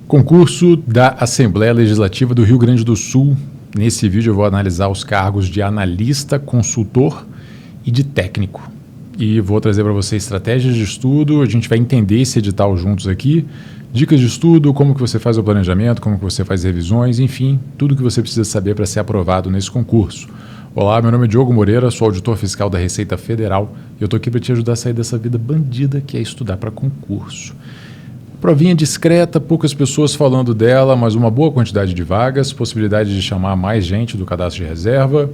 Concurso da Assembleia Legislativa do Rio Grande do Sul. Nesse vídeo eu vou analisar os cargos de analista, consultor e de técnico. E vou trazer para você estratégias de estudo, a gente vai entender esse edital juntos aqui, dicas de estudo, como que você faz o planejamento, como que você faz revisões, enfim, tudo que você precisa saber para ser aprovado nesse concurso. Olá, meu nome é Diogo Moreira, sou auditor fiscal da Receita Federal e eu estou aqui para te ajudar a sair dessa vida bandida que é estudar para concurso. Provinha discreta, poucas pessoas falando dela, mas uma boa quantidade de vagas, possibilidade de chamar mais gente do cadastro de reserva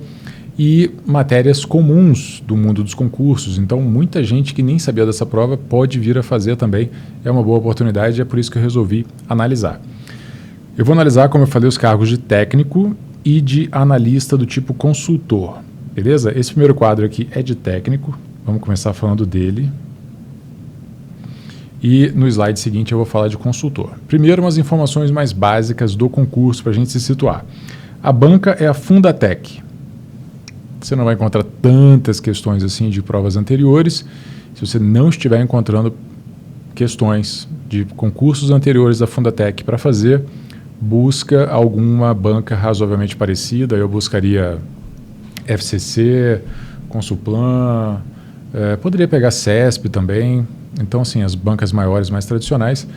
e matérias comuns do mundo dos concursos. Então, muita gente que nem sabia dessa prova pode vir a fazer também. É uma boa oportunidade e é por isso que eu resolvi analisar. Eu vou analisar, como eu falei, os cargos de técnico e de analista do tipo consultor. Beleza? Esse primeiro quadro aqui é de técnico. Vamos começar falando dele. E no slide seguinte eu vou falar de consultor. Primeiro, umas informações mais básicas do concurso para a gente se situar. A banca é a Fundatec. Você não vai encontrar tantas questões assim de provas anteriores. Se você não estiver encontrando questões de concursos anteriores da Fundatec para fazer, busca alguma banca razoavelmente parecida. Eu buscaria FCC, Consulplan, poderia pegar CESP também. Então, assim, as bancas maiores, mais tradicionais,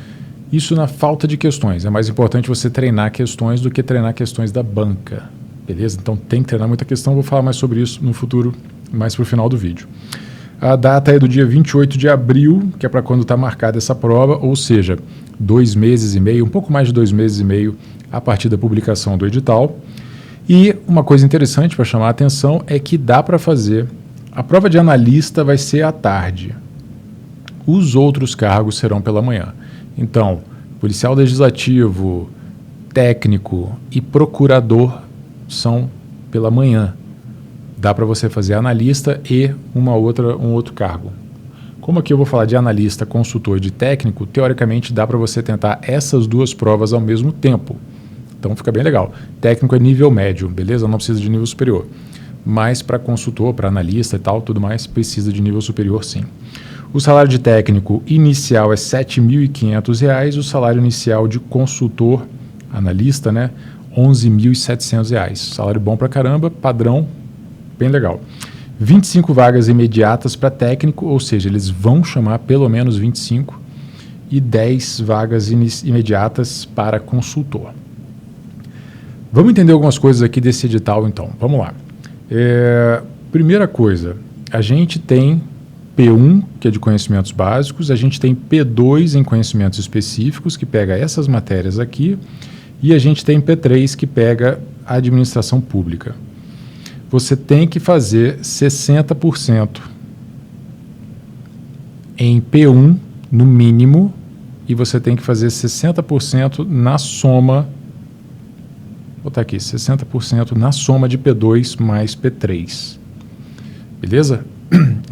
isso na falta de questões. É mais importante você treinar questões do que treinar questões da banca, beleza? Então, tem que treinar muita questão, vou falar mais sobre isso no futuro, mais para o final do vídeo. A data é do dia 28 de abril, que é para quando está marcada essa prova, ou seja, 2 meses e meio, um pouco mais de 2 meses e meio a partir da publicação do edital. E uma coisa interessante para chamar a atenção é que dá para fazer, a prova de analista vai ser à tarde. Os outros cargos serão pela manhã. Então, policial legislativo, técnico e procurador são pela manhã. Dá para você fazer analista e um outro cargo. Como aqui eu vou falar de analista, consultor e de técnico, teoricamente dá para você tentar essas duas provas ao mesmo tempo. Então fica bem legal. Técnico é nível médio, beleza? Não precisa de nível superior. Mas para consultor, para analista e tal, tudo mais, precisa de nível superior sim. O salário de técnico inicial é R$ 7.500, o salário inicial de consultor, analista, né, R$ 11.700. Salário bom pra caramba, padrão, bem legal. 25 vagas imediatas para técnico, ou seja, eles vão chamar pelo menos 25, e 10 vagas imediatas para consultor. Vamos entender algumas coisas aqui desse edital, então. Vamos lá. Primeira coisa, a gente tem P1, que é de conhecimentos básicos, a gente tem P2 em conhecimentos específicos, que pega essas matérias aqui, e a gente tem P3, que pega a administração pública. Você tem que fazer 60% em P1, no mínimo, e você tem que fazer 60% na soma, vou botar aqui, 60% na soma de P2 mais P3. Beleza?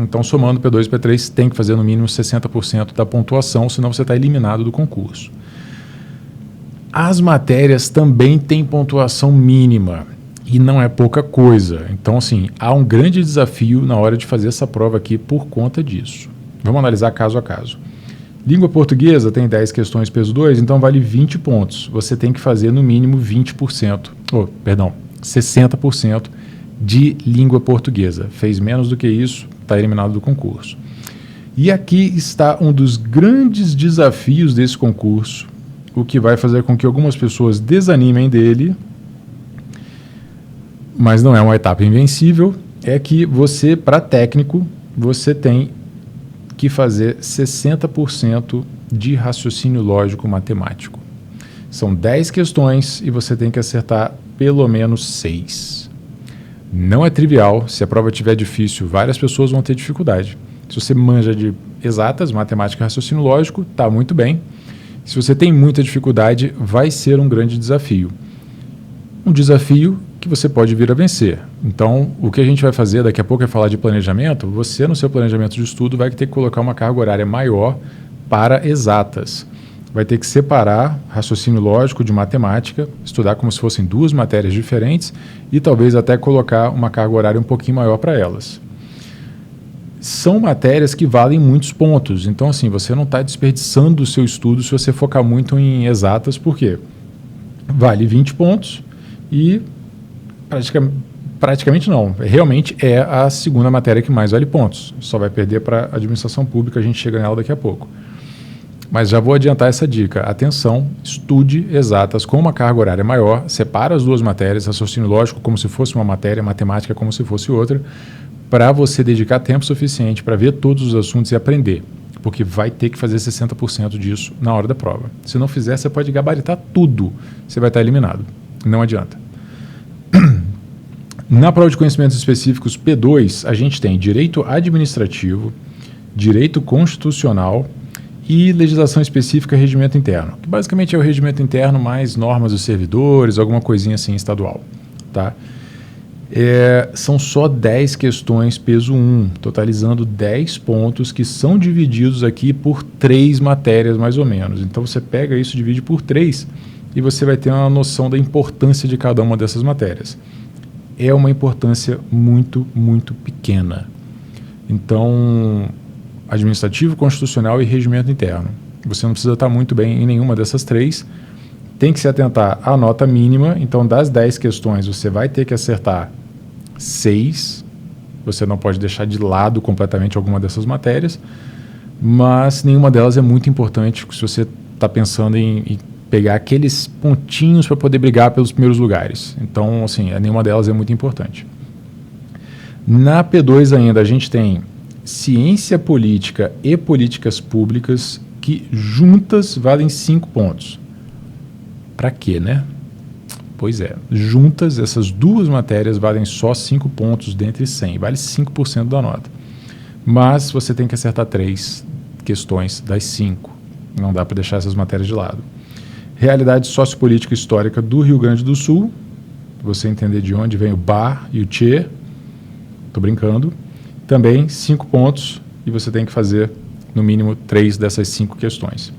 Então, somando P2 e P3, tem que fazer no mínimo 60% da pontuação, senão você está eliminado do concurso. As matérias também têm pontuação mínima e não é pouca coisa. Então, assim, há um grande desafio na hora de fazer essa prova aqui por conta disso. Vamos analisar caso a caso. Língua portuguesa tem 10 questões peso 2, então vale 20 pontos. Você tem que fazer no mínimo 60% de língua portuguesa. Fez menos do que isso, está eliminado do concurso. E aqui está um dos grandes desafios desse concurso, o que vai fazer com que algumas pessoas desanimem dele, mas não é uma etapa invencível, é que você, para técnico, você tem que fazer 60% de raciocínio lógico matemático. São 10 questões e você tem que acertar pelo menos 6. Não é trivial, se a prova estiver difícil, várias pessoas vão ter dificuldade. Se você manja de exatas, matemática e raciocínio lógico, está muito bem. Se você tem muita dificuldade, vai ser um grande desafio. Um desafio que você pode vir a vencer. Então, o que a gente vai fazer daqui a pouco é falar de planejamento. Você, no seu planejamento de estudo, vai ter que colocar uma carga horária maior para exatas. Vai ter que separar raciocínio lógico de matemática, estudar como se fossem duas matérias diferentes e talvez até colocar uma carga horária um pouquinho maior para elas. são matérias que valem muitos pontos. Então, assim, você não está desperdiçando o seu estudo se você focar muito em exatas, por quê? Vale 20 pontos e praticamente não. Realmente é a segunda matéria que mais vale pontos. Só vai perder para administração pública, a gente chega nela daqui a pouco. Mas já vou adiantar essa dica. Atenção, estude exatas com uma carga horária maior, separa as duas matérias, raciocínio lógico como se fosse uma matéria, matemática como se fosse outra, para você dedicar tempo suficiente para ver todos os assuntos e aprender. Porque vai ter que fazer 60% disso na hora da prova. Se não fizer, você pode gabaritar tudo. Você vai estar eliminado. Não adianta. Na prova de conhecimentos específicos P2, a gente tem direito administrativo, direito constitucional e legislação específica regimento interno. Que basicamente é o regimento interno mais normas dos servidores, alguma coisinha assim estadual. Tá? São só 10 questões peso 1, totalizando 10 pontos que são divididos aqui por 3 matérias mais ou menos. Então você pega isso, divide por 3 e você vai ter uma noção da importância de cada uma dessas matérias. É uma importância muito, muito pequena. Então, administrativo, constitucional e regimento interno. Você não precisa estar muito bem em nenhuma dessas 3. Tem que se atentar à nota mínima. Então, das 10 questões, você vai ter que acertar 6. Você não pode deixar de lado completamente alguma dessas matérias. Mas nenhuma delas é muito importante se você está pensando em pegar aqueles pontinhos para poder brigar pelos primeiros lugares. Então, assim, nenhuma delas é muito importante. Na P2 ainda, a gente tem ciência política e políticas públicas, que juntas valem 5 pontos. Para quê, né? Pois é, juntas essas duas matérias valem só 5 pontos dentre 100, vale 5% da nota. Mas você tem que acertar 3 questões das 5, não dá para deixar essas matérias de lado. Realidade sociopolítica histórica do Rio Grande do Sul, você entender de onde vem o bar e o tchê, estou brincando, também 5 pontos e você tem que fazer no mínimo 3 dessas 5 questões.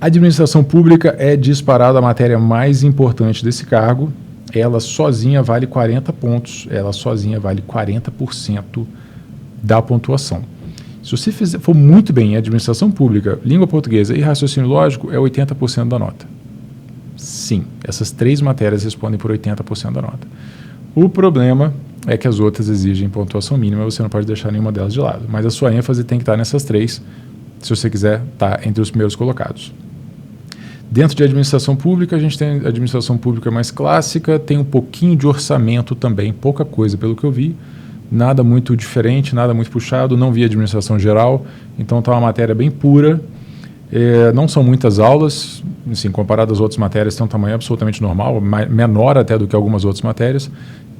Administração pública é disparada a matéria mais importante desse cargo, ela sozinha vale 40 pontos, ela sozinha vale 40% da pontuação. Se você for muito bem em administração pública, língua portuguesa e raciocínio lógico, é 80% da nota. Sim, essas 3 matérias respondem por 80% da nota. O problema é que as outras exigem pontuação mínima, você não pode deixar nenhuma delas de lado. Mas a sua ênfase tem que estar nessas 3, se você quiser estar entre os primeiros colocados. Dentro de administração pública, a gente tem a administração pública mais clássica, tem um pouquinho de orçamento também, pouca coisa pelo que eu vi. Nada muito diferente, nada muito puxado, não vi administração geral, então está uma matéria bem pura. Não são muitas aulas, assim, comparado às outras matérias, tem um tamanho absolutamente normal, menor até do que algumas outras matérias.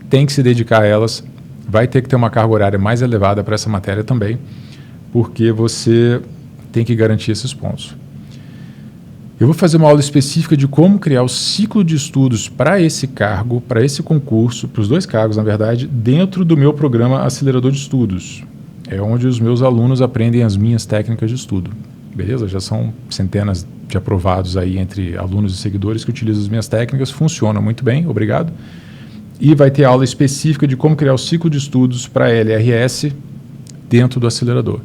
Tem que se dedicar a elas, vai ter que ter uma carga horária mais elevada para essa matéria também, porque você tem que garantir esses pontos. Eu vou fazer uma aula específica de como criar o ciclo de estudos para esse cargo, para esse concurso, para os 2 cargos, na verdade, dentro do meu programa Acelerador de Estudos. É onde os meus alunos aprendem as minhas técnicas de estudo. Beleza? Já são centenas de aprovados aí entre alunos e seguidores que utilizam as minhas técnicas. Funciona muito bem, obrigado. E vai ter aula específica de como criar o ciclo de estudos para a LRS dentro do acelerador.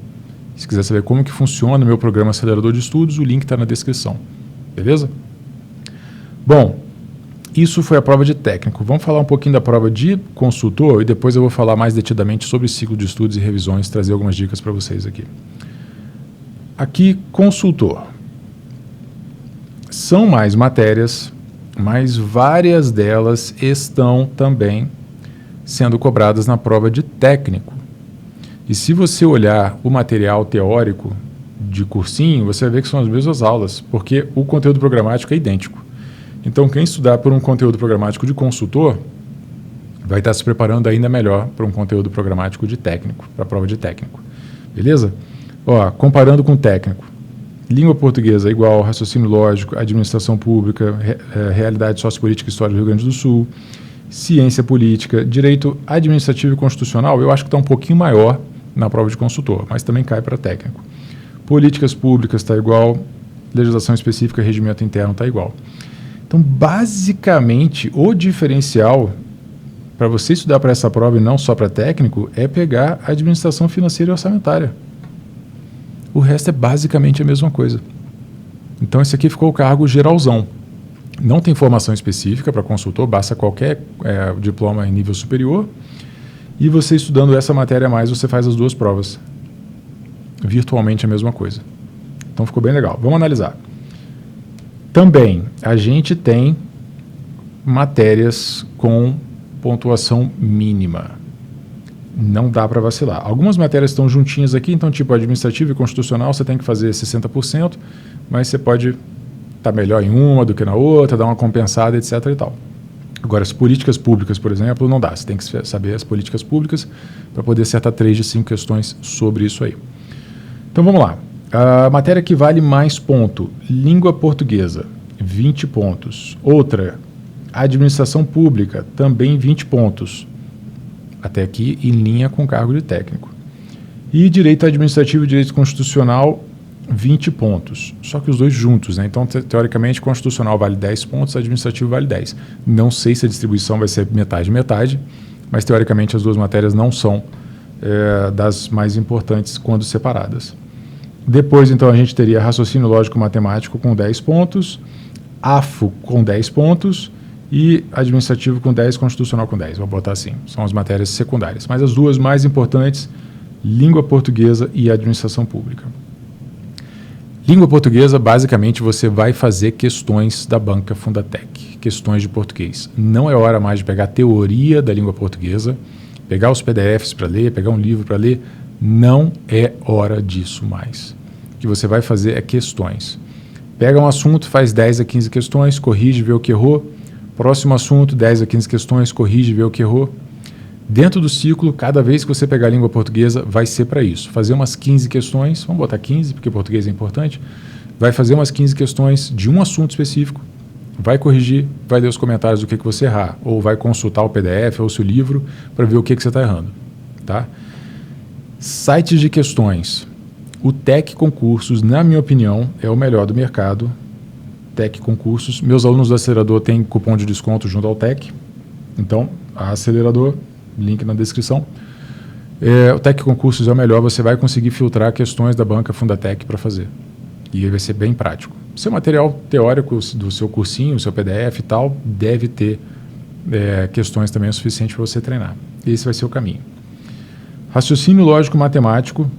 Se quiser saber como que funciona o meu programa Acelerador de Estudos, o link está na descrição. Beleza? Bom, isso foi a prova de técnico. Vamos falar um pouquinho da prova de consultor e depois eu vou falar mais detidamente sobre ciclo de estudos e revisões, trazer algumas dicas para vocês aqui. Aqui, consultor. São mais matérias, mas várias delas estão também sendo cobradas na prova de técnico. E se você olhar o material teórico de cursinho, você vai ver que são as mesmas aulas, porque o conteúdo programático é idêntico. Então, quem estudar por um conteúdo programático de consultor vai estar se preparando ainda melhor para um conteúdo programático de técnico, para a prova de técnico. Beleza? Ó, comparando com técnico, língua portuguesa igual, raciocínio lógico, administração pública, realidade sociopolítica e história do Rio Grande do Sul, ciência política, direito administrativo e constitucional, eu acho que está um pouquinho maior na prova de consultor, mas também cai para técnico. Políticas públicas está igual, legislação específica, regimento interno está igual. Então, basicamente, o diferencial para você estudar para essa prova e não só para técnico, é pegar a administração financeira e orçamentária. O resto é basicamente a mesma coisa. Então, esse aqui ficou o cargo geralzão. Não tem formação específica para consultor, basta qualquer diploma em nível superior. E você estudando essa matéria a mais, você faz as duas provas. Virtualmente a mesma coisa. Então, ficou bem legal. Vamos analisar. Também, a gente tem matérias com pontuação mínima. Não dá para vacilar. Algumas matérias estão juntinhas aqui, então tipo administrativo e constitucional você tem que fazer 60%, mas você pode estar melhor em uma do que na outra, dar uma compensada, etc. e tal. Agora, as políticas públicas, por exemplo, não dá. Você tem que saber as políticas públicas para poder acertar 3 de 5 questões sobre isso aí. Então vamos lá. A matéria que vale mais ponto, língua portuguesa, 20 pontos. Outra, administração pública, também 20 pontos. Até aqui em linha com cargo de técnico. E direito administrativo e direito constitucional, 20 pontos. Só que os dois juntos, né? Então, teoricamente, constitucional vale 10 pontos, administrativo vale 10. Não sei se a distribuição vai ser metade, mas teoricamente as duas matérias não são das mais importantes quando separadas. Depois, então, a gente teria raciocínio lógico-matemático com 10 pontos, AFO com 10 pontos, e administrativo com 10, constitucional com 10. Vou botar assim, são as matérias secundárias. Mas as duas mais importantes, língua portuguesa e administração pública. Língua portuguesa, basicamente, você vai fazer questões da banca Fundatec, questões de português. Não é hora mais de pegar a teoria da língua portuguesa, pegar os PDFs para ler, pegar um livro para ler. Não é hora disso mais. O que você vai fazer é questões. Pega um assunto, faz 10 a 15 questões, corrige, vê o que errou. Próximo assunto, 10 a 15 questões, corrige, vê o que errou. Dentro do ciclo, cada vez que você pegar a língua portuguesa, vai ser para isso. Fazer umas 15 questões, vamos botar 15, porque português é importante. Vai fazer umas 15 questões de um assunto específico, vai corrigir, vai ler os comentários do que você errar, ou vai consultar o PDF ou o seu livro para ver o que você está errando. Tá? Sites de questões. O Tec Concursos, na minha opinião, é o melhor do mercado. Tec Concursos. Meus alunos do acelerador têm cupom de desconto junto ao Tec. Então, a acelerador, link na descrição. O Tec Concursos é o melhor, você vai conseguir filtrar questões da banca Fundatec para fazer. E vai ser bem prático. Seu material teórico do seu cursinho, seu PDF e tal, deve ter questões também o suficiente para você treinar. Esse vai ser o caminho. Raciocínio lógico matemático,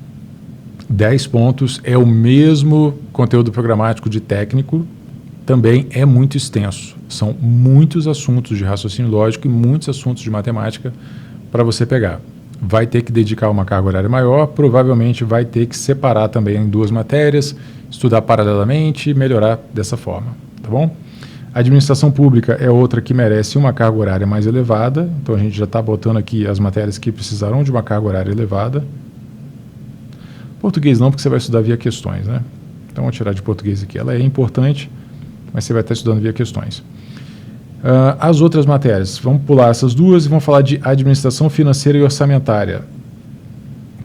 10 pontos, é o mesmo conteúdo programático de técnico, também é muito extenso. São muitos assuntos de raciocínio lógico e muitos assuntos de matemática para você pegar. Vai ter que dedicar uma carga horária maior, provavelmente vai ter que separar também em 2 matérias, estudar paralelamente e melhorar dessa forma, tá bom? Administração pública é outra que merece uma carga horária mais elevada, então a gente já está botando aqui as matérias que precisarão de uma carga horária elevada. Português não, porque você vai estudar via questões, né? Então vamos tirar de português aqui, ela é importante, mas você vai estar estudando via questões. As outras matérias, vamos pular essas duas e vamos falar de administração financeira e orçamentária.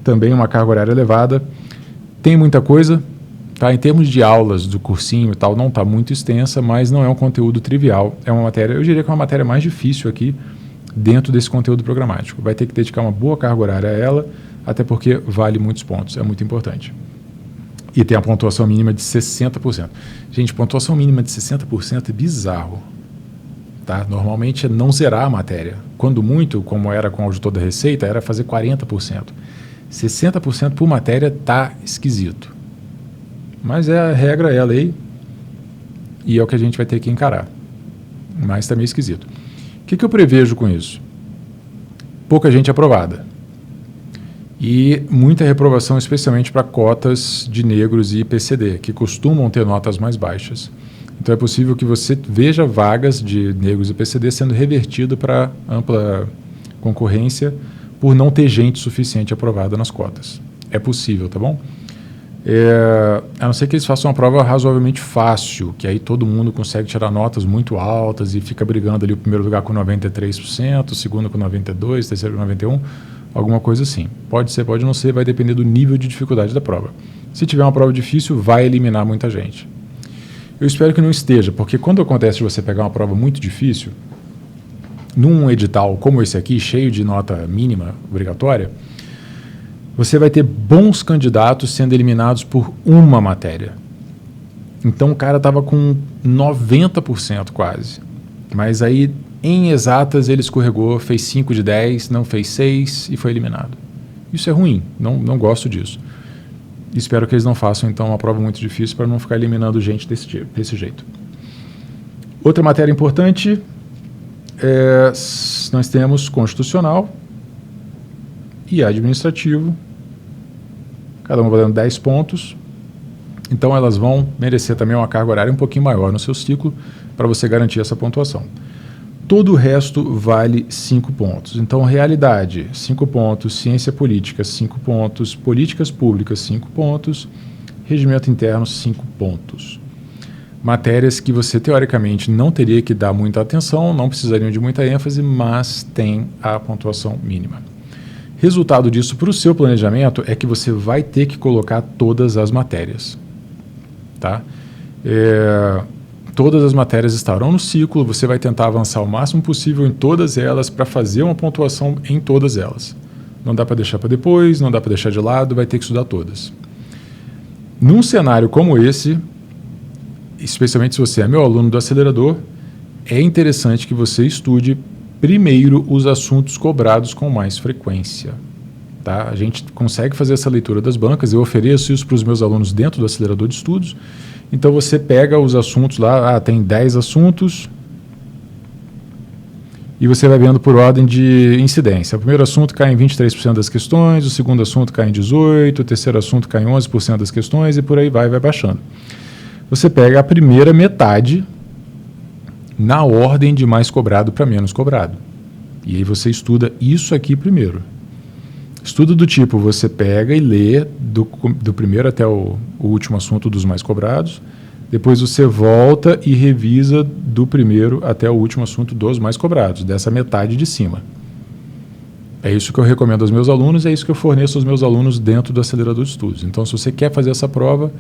Também uma carga horária elevada. Tem muita coisa, tá? Em termos de aulas do cursinho e tal, não está muito extensa, mas não é um conteúdo trivial. É uma matéria, eu diria que é uma matéria mais difícil aqui dentro desse conteúdo programático. Vai ter que dedicar uma boa carga horária a ela, até porque vale muitos pontos, é muito importante. E tem a pontuação mínima de 60%. Gente, pontuação mínima de 60% é bizarro. Tá? Normalmente é não zerar a matéria. Quando muito, como era com o auditor da Receita, era fazer 40%. 60% por matéria está esquisito. Mas é a regra, é a lei, e é o que a gente vai ter que encarar. Mas está meio esquisito. O que eu prevejo com isso? Pouca gente aprovada. E muita reprovação, especialmente para cotas de negros e PCD, que costumam ter notas mais baixas. Então é possível que você veja vagas de negros e PCD sendo revertido para ampla concorrência por não ter gente suficiente aprovada nas cotas. É possível, tá bom? A não ser que eles façam uma prova razoavelmente fácil, que aí todo mundo consegue tirar notas muito altas e fica brigando ali o primeiro lugar com 93%, o segundo com 92%, o terceiro com 91%, alguma coisa assim. Pode ser, pode não ser, vai depender do nível de dificuldade da prova. Se tiver uma prova difícil, vai eliminar muita gente. Eu espero que não esteja, porque quando acontece de você pegar uma prova muito difícil, num edital como esse aqui, cheio de nota mínima obrigatória, você vai ter bons candidatos sendo eliminados por uma matéria. Então o cara estava com 90% quase. Mas aí, em exatas, ele escorregou, fez 5 de 10, não fez 6 e foi eliminado. Isso é ruim, não gosto disso. Espero que eles não façam, então, uma prova muito difícil para não ficar eliminando gente desse jeito. Outra matéria importante, nós temos constitucional e administrativo, cada uma valendo 10 pontos. Então elas vão merecer também uma carga horária um pouquinho maior no seu ciclo para você garantir essa pontuação. Todo o resto vale 5 pontos. Então, realidade, 5 pontos, ciência política, 5 pontos, políticas públicas, 5 pontos, regimento interno, 5 pontos. Matérias que você, teoricamente, não teria que dar muita atenção, não precisariam de muita ênfase, mas tem a pontuação mínima. Resultado disso para o seu planejamento é que você vai ter que colocar todas as matérias. Tá? Todas as matérias estarão no ciclo, você vai tentar avançar o máximo possível em todas elas para fazer uma pontuação em todas elas. Não dá para deixar para depois, não dá para deixar de lado, vai ter que estudar todas. Num cenário como esse, especialmente se você é meu aluno do acelerador, é interessante que você estude primeiro os assuntos cobrados com mais frequência. Tá? A gente consegue fazer essa leitura das bancas, eu ofereço isso para os meus alunos dentro do acelerador de estudos. Então você pega os assuntos lá, tem 10 assuntos e você vai vendo por ordem de incidência. O primeiro assunto cai em 23% das questões, o segundo assunto cai em 18%, o terceiro assunto cai em 11% das questões e por aí vai baixando. Você pega a primeira metade na ordem de mais cobrado para menos cobrado. E aí você estuda isso aqui primeiro. Estudo do tipo, você pega e lê do primeiro até o último assunto dos mais cobrados, depois você volta e revisa do primeiro até o último assunto dos mais cobrados, dessa metade de cima. É isso que eu recomendo aos meus alunos, é isso que eu forneço aos meus alunos dentro do acelerador de estudos. Então, se você quer fazer essa prova,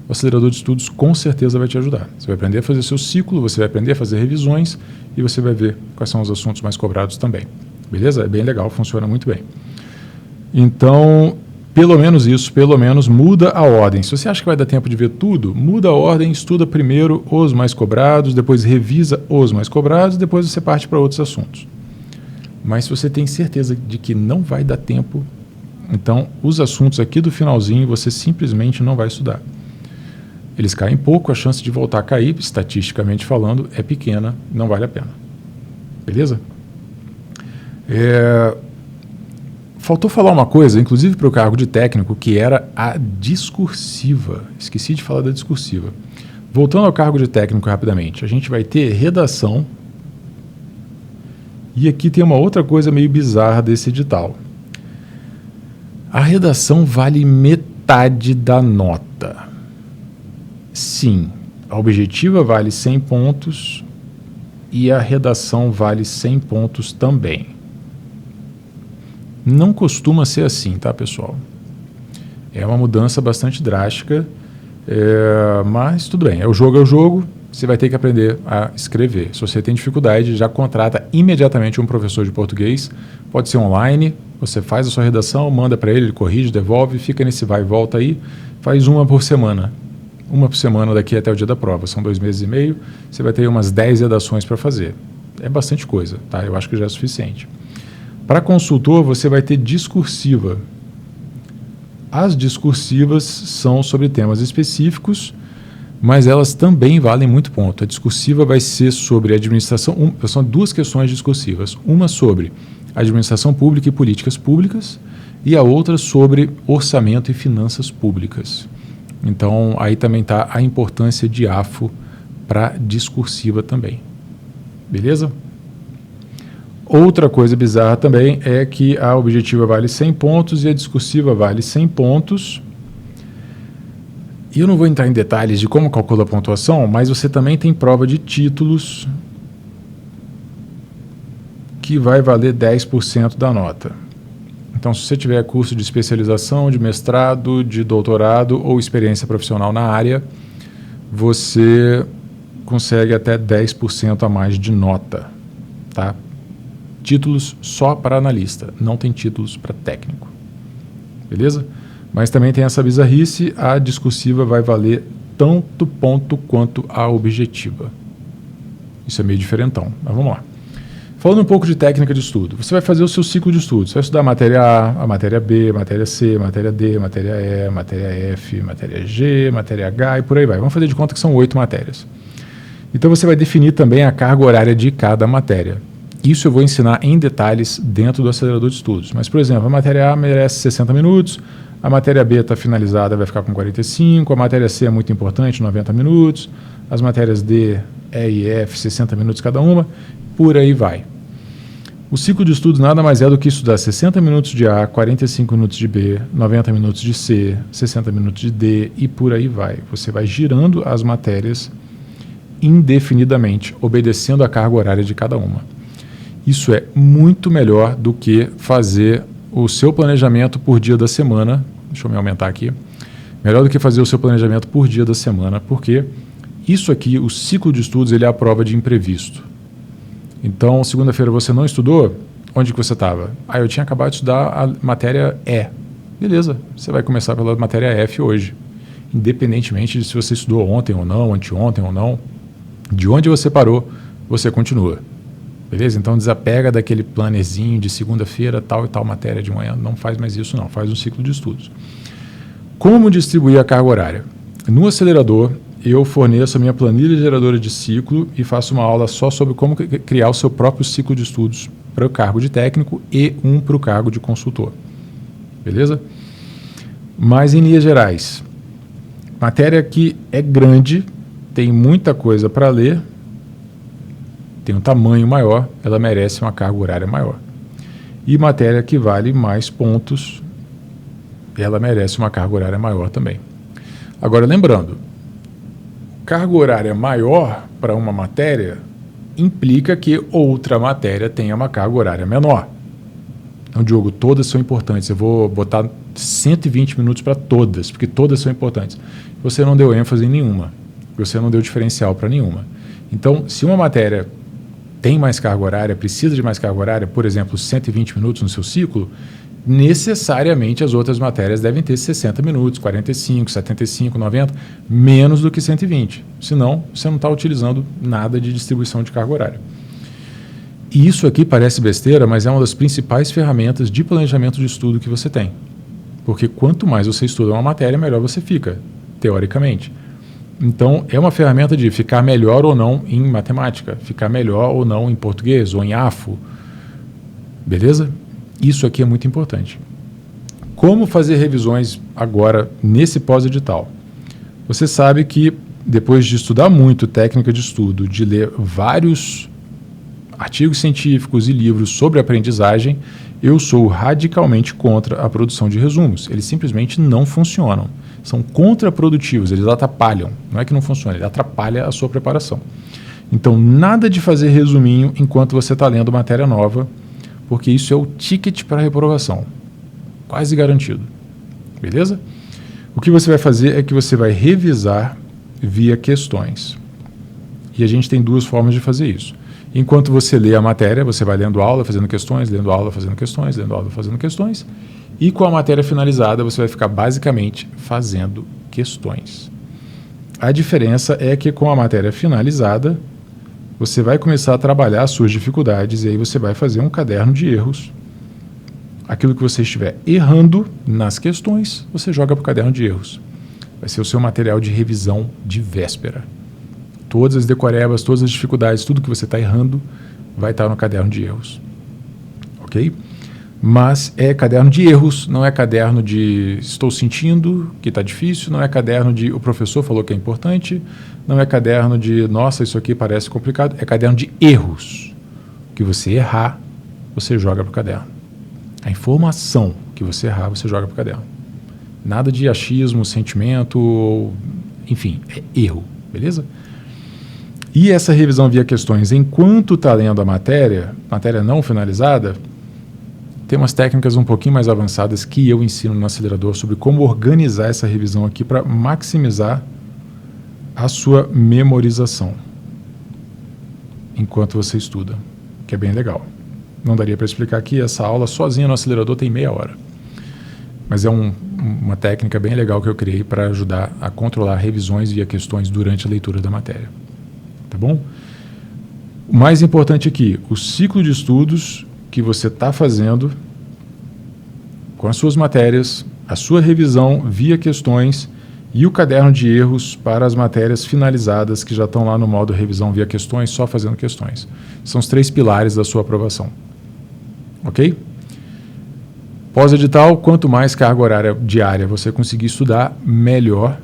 o acelerador de estudos com certeza vai te ajudar. Você vai aprender a fazer seu ciclo, você vai aprender a fazer revisões e você vai ver quais são os assuntos mais cobrados também. Beleza? É bem legal, funciona muito bem. Então, pelo menos isso, pelo menos muda a ordem. Se você acha que vai dar tempo de ver tudo, muda a ordem, estuda primeiro os mais cobrados, depois revisa os mais cobrados, depois você parte para outros assuntos. Mas se você tem certeza de que não vai dar tempo, então os assuntos aqui do finalzinho você simplesmente não vai estudar. Eles caem pouco, a chance de voltar a cair, estatisticamente falando, é pequena, não vale a pena. Beleza? Faltou falar uma coisa, inclusive para o cargo de técnico, que era a discursiva. Esqueci de falar da discursiva. Voltando ao cargo de técnico rapidamente, a gente vai ter redação. E aqui tem uma outra coisa meio bizarra desse edital. A redação vale metade da nota. Sim, a objetiva vale 100 pontos e a redação vale 100 pontos também. Não costuma ser assim, tá, pessoal? É uma mudança bastante drástica, mas tudo bem. O jogo, você vai ter que aprender a escrever. Se você tem dificuldade, já contrata imediatamente um professor de português. Pode ser online, você faz a sua redação, manda para ele corrige, devolve, fica nesse vai e volta aí, faz uma por semana. Uma por semana daqui até o dia da prova. São 2 meses e meio, você vai ter umas 10 redações para fazer. É bastante coisa, tá? Eu acho que já é suficiente. Para consultor, você vai ter discursiva. As discursivas são sobre temas específicos, mas elas também valem muito ponto. A discursiva vai ser sobre administração, são 2 questões discursivas. Uma sobre administração pública e políticas públicas, e a outra sobre orçamento e finanças públicas. Então, aí também está a importância de AFO para discursiva também. Beleza? Outra coisa bizarra também é que a objetiva vale 100 pontos e a discursiva vale 100 pontos. E eu não vou entrar em detalhes de como calcula a pontuação, mas você também tem prova de títulos que vai valer 10% da nota. Então, se você tiver curso de especialização, de mestrado, de doutorado ou experiência profissional na área, você consegue até 10% a mais de nota, tá? títulos só para analista, não tem títulos para técnico. Beleza? Mas também tem essa bizarrice, a discursiva vai valer tanto ponto quanto a objetiva. Isso é meio diferentão, mas vamos lá. Falando um pouco de técnica de estudo, você vai fazer o seu ciclo de estudo. Você vai estudar a matéria A, a matéria B, a matéria C, a matéria D, a matéria E, a matéria F, a matéria G, a matéria H e por aí vai. Vamos fazer de conta que são 8 matérias. Então você vai definir também a carga horária de cada matéria. Isso eu vou ensinar em detalhes dentro do acelerador de estudos. Mas, por exemplo, a matéria A merece 60 minutos, a matéria B está finalizada, vai ficar com 45, a matéria C é muito importante, 90 minutos, as matérias D, E e F, 60 minutos cada uma, por aí vai. O ciclo de estudos nada mais é do que estudar 60 minutos de A, 45 minutos de B, 90 minutos de C, 60 minutos de D e por aí vai. Você vai girando as matérias indefinidamente, obedecendo a carga horária de cada uma. Isso é muito melhor do que fazer o seu planejamento por dia da semana. Deixa eu me aumentar aqui. Melhor do que fazer o seu planejamento por dia da semana, porque isso aqui, o ciclo de estudos, ele é a prova de imprevisto. Então, segunda-feira você não estudou, onde que você estava? Eu tinha acabado de estudar a matéria E. Beleza, você vai começar pela matéria F hoje. Independentemente de se você estudou ontem ou não, anteontem ou não, de onde você parou, você continua. Beleza? Então desapega daquele plannerzinho de segunda-feira, tal e tal matéria de manhã. Não faz mais isso não, faz um ciclo de estudos. Como distribuir a carga horária? No acelerador, eu forneço a minha planilha geradora de ciclo e faço uma aula só sobre como criar o seu próprio ciclo de estudos para o cargo de técnico e um para o cargo de consultor. Beleza? Mas em linhas gerais, matéria que é grande, tem muita coisa para ler, tem um tamanho maior, ela merece uma carga horária maior. E matéria que vale mais pontos, ela merece uma carga horária maior também. Agora, lembrando, carga horária maior para uma matéria implica que outra matéria tenha uma carga horária menor. Então, Diogo, todas são importantes. Eu vou botar 120 minutos para todas, porque todas são importantes. Você não deu ênfase em nenhuma, você não deu diferencial para nenhuma. Então, se uma matéria tem mais carga horária, precisa de mais carga horária, por exemplo, 120 minutos no seu ciclo, necessariamente as outras matérias devem ter 60 minutos, 45, 75, 90, menos do que 120. Senão, você não está utilizando nada de distribuição de carga horária. E isso aqui parece besteira, mas é uma das principais ferramentas de planejamento de estudo que você tem. Porque quanto mais você estuda uma matéria, melhor você fica, teoricamente. Então, é uma ferramenta de ficar melhor ou não em matemática, ficar melhor ou não em português ou em AFO. Beleza? Isso aqui é muito importante. Como fazer revisões agora nesse pós-edital? Você sabe que depois de estudar muito técnica de estudo, de ler vários artigos científicos e livros sobre aprendizagem, eu sou radicalmente contra a produção de resumos. Eles simplesmente não funcionam. São contraprodutivos, eles atrapalham. Não é que não funciona, ele atrapalha a sua preparação. Então, nada de fazer resuminho enquanto você está lendo matéria nova, porque isso é o ticket para a reprovação. Quase garantido. Beleza? O que você vai fazer é que você vai revisar via questões. E a gente tem duas formas de fazer isso. Enquanto você lê a matéria, você vai lendo aula, fazendo questões, lendo aula, fazendo questões, lendo aula, fazendo questões. E com a matéria finalizada, você vai ficar basicamente fazendo questões. A diferença é que com a matéria finalizada, você vai começar a trabalhar as suas dificuldades e aí você vai fazer um caderno de erros. Aquilo que você estiver errando nas questões, você joga para o caderno de erros. Vai ser o seu material de revisão de véspera. Todas as decorebas, todas as dificuldades, tudo que você está errando, vai estar no caderno de erros. Ok? Mas é caderno de erros, não é caderno de estou sentindo que está difícil, não é caderno de o professor falou que é importante, não é caderno de nossa, isso aqui parece complicado, é caderno de erros. O que você errar, você joga para o caderno. A informação que você errar, você joga para o caderno. Nada de achismo, sentimento, enfim, é erro, beleza? E essa revisão via questões, enquanto está lendo a matéria não finalizada, tem umas técnicas um pouquinho mais avançadas que eu ensino no acelerador sobre como organizar essa revisão aqui para maximizar a sua memorização enquanto você estuda, que é bem legal. não daria para explicar aqui. Essa aula sozinha no acelerador tem meia hora. Mas é uma técnica bem legal que eu criei para ajudar a controlar revisões via questões durante a leitura da matéria. Tá bom? O mais importante aqui, o ciclo de estudos que você está fazendo com as suas matérias, a sua revisão via questões e o caderno de erros para as matérias finalizadas que já estão lá no modo revisão via questões, só fazendo questões. São os 3 pilares da sua aprovação. Ok? Pós-edital, quanto mais carga horária diária você conseguir estudar, melhor.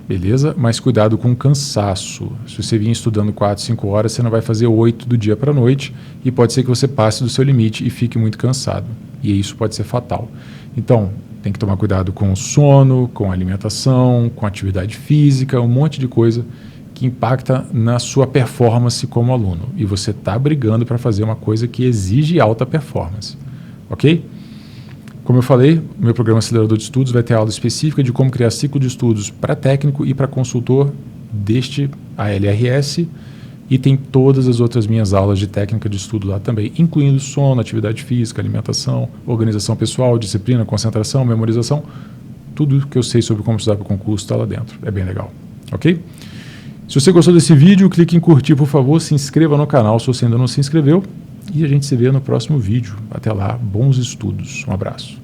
Beleza? Mas cuidado com o cansaço. Se você vir estudando 4, 5 horas, você não vai fazer 8 do dia para a noite e pode ser que você passe do seu limite e fique muito cansado. E isso pode ser fatal. Então, tem que tomar cuidado com o sono, com a alimentação, com a atividade física, um monte de coisa que impacta na sua performance como aluno. E você está brigando para fazer uma coisa que exige alta performance. Ok? Como eu falei, meu programa Acelerador de Estudos vai ter aula específica de como criar ciclo de estudos para técnico e para consultor deste ALRS, e tem todas as outras minhas aulas de técnica de estudo lá também, incluindo sono, atividade física, alimentação, organização pessoal, disciplina, concentração, memorização. Tudo que eu sei sobre como estudar para o concurso está lá dentro. É bem legal. Ok? Se você gostou desse vídeo, clique em curtir, por favor, se inscreva no canal se você ainda não se inscreveu, e a gente se vê no próximo vídeo. Até lá, bons estudos. Um abraço.